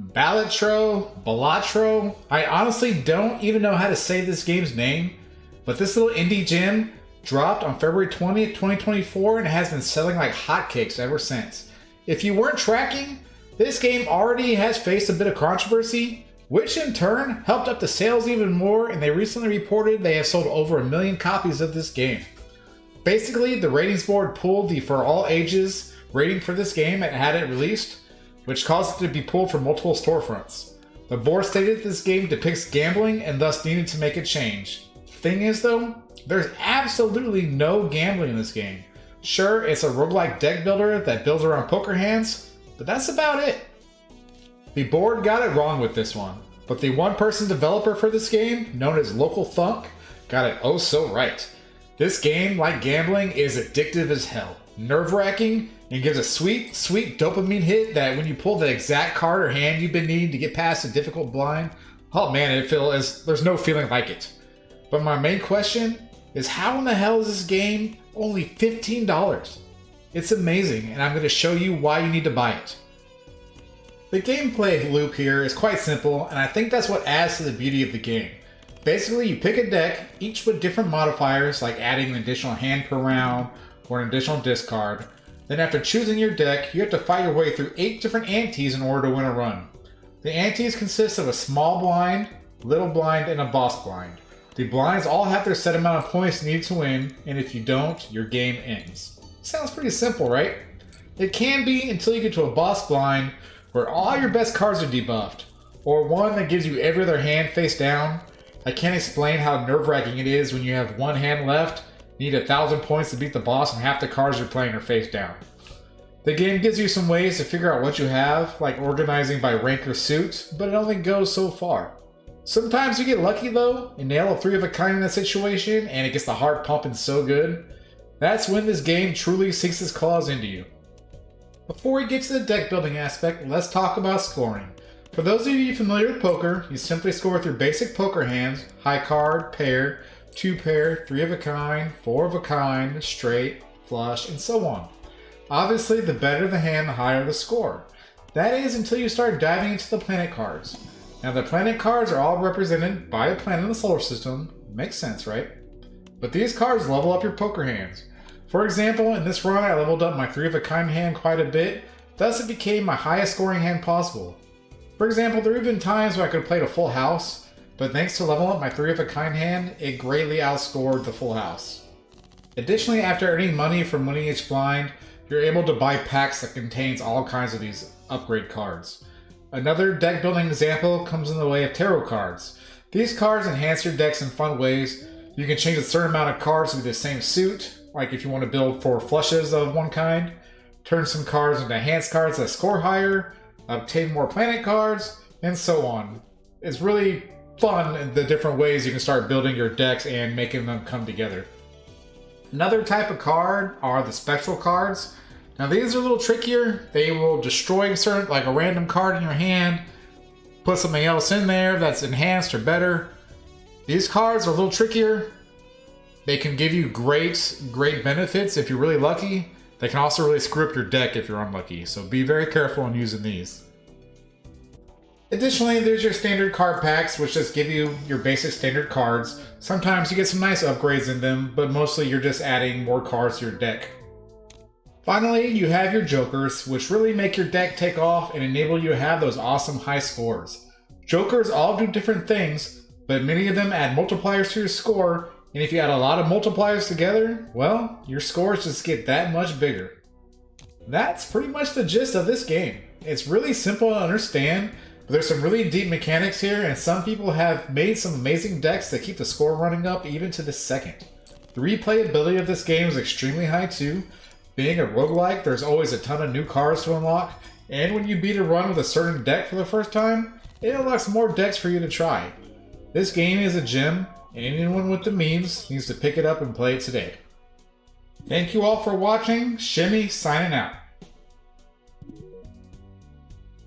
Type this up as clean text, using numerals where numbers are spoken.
Balatro. I honestly don't even know how to say this game's name, but this little indie gem dropped on February 20th, 2024 and has been selling like hotcakes ever since. If you weren't tracking, this game already has faced a bit of controversy, which in turn helped up the sales even more, and they recently reported they have sold over 1 million copies of this game. Basically, the ratings board pulled the for all ages rating for this game and had it released, which caused it to be pulled from multiple storefronts. The board stated this game depicts gambling and thus needed to make a change. Thing is though, there's absolutely no gambling in this game. Sure, it's a roguelike deck builder that builds around poker hands, but that's about it. The board got it wrong with this one, but the one-person developer for this game, known as Local Thunk, got it oh so right. This game, like gambling, is addictive as hell, nerve-wracking, and gives a sweet, sweet dopamine hit that when you pull the exact card or hand you've been needing to get past a difficult blind, oh man, there's no feeling like it. But my main question is, how in the hell is this game only $15? It's amazing, and I'm going to show you why you need to buy it. The gameplay loop here is quite simple, and I think that's what adds to the beauty of the game. Basically, you pick a deck, each with different modifiers, like adding an additional hand per round or an additional discard. Then after choosing your deck, you have to fight your way through 8 different antes in order to win a run. The antes consist of a small blind, little blind, and a boss blind. The blinds all have their set amount of points needed to win, and if you don't, your game ends. Sounds pretty simple, right? It can be until you get to a boss blind where all your best cards are debuffed, or one that gives you every other hand face down. I can't explain how nerve-wracking it is when you have one hand left, need 1,000 points to beat the boss, and half the cards you're playing are face down. The game gives you some ways to figure out what you have, like organizing by rank or suit, but it only goes so far. Sometimes you get lucky though, and nail a 3 of a kind in that situation, and it gets the heart pumping so good. That's when this game truly sinks its claws into you. Before we get to the deck building aspect, let's talk about scoring. For those of you familiar with poker, you simply score with your basic poker hands: high card, pair, 2 pair, 3 of a kind, 4 of a kind, straight, flush, and so on. Obviously, the better the hand, the higher the score. That is until you start diving into the planet cards. Now the planet cards are all represented by a planet in the solar system. Makes sense, right? But these cards level up your poker hands. For example, in this run I leveled up my 3 of a kind hand quite a bit, thus it became my highest scoring hand possible. For example, there have been times where I could have played a full house, but thanks to leveling up my 3 of a kind hand, it greatly outscored the full house. Additionally, after earning money from winning each blind, you're able to buy packs that contains all kinds of these upgrade cards. Another deck building example comes in the way of tarot cards. These cards enhance your decks in fun ways. You can change a certain amount of cards to be the same suit, like if you want to build 4 flushes of one kind, turn some cards into enhanced cards that score higher, obtain more planet cards, and so on. It's really fun in the different ways you can start building your decks and making them come together. Another type of card are the spectral cards. Now these are a little trickier. They will destroy like a random card in your hand, put something else in there that's enhanced or better. These cards are a little trickier. They can give you great benefits if you're really lucky. They can also really screw up your deck if you're unlucky, so be very careful in using these. Additionally, there's your standard card packs, which just give you your basic standard cards. Sometimes you get some nice upgrades in them, but mostly you're just adding more cards to your deck. Finally, you have your jokers, which really make your deck take off and enable you to have those awesome high scores. Jokers all do different things, but many of them add multipliers to your score, and if you add a lot of multipliers together, well, your scores just get that much bigger. That's pretty much the gist of this game. It's really simple to understand, but there's some really deep mechanics here, and some people have made some amazing decks that keep the score running up even to this second. The replayability of this game is extremely high too. Being a roguelike, there's always a ton of new cards to unlock, and when you beat a run with a certain deck for the first time, it unlocks more decks for you to try. This game is a gem, and anyone with the means needs to pick it up and play it today. Thank you all for watching. Shimmy signing out.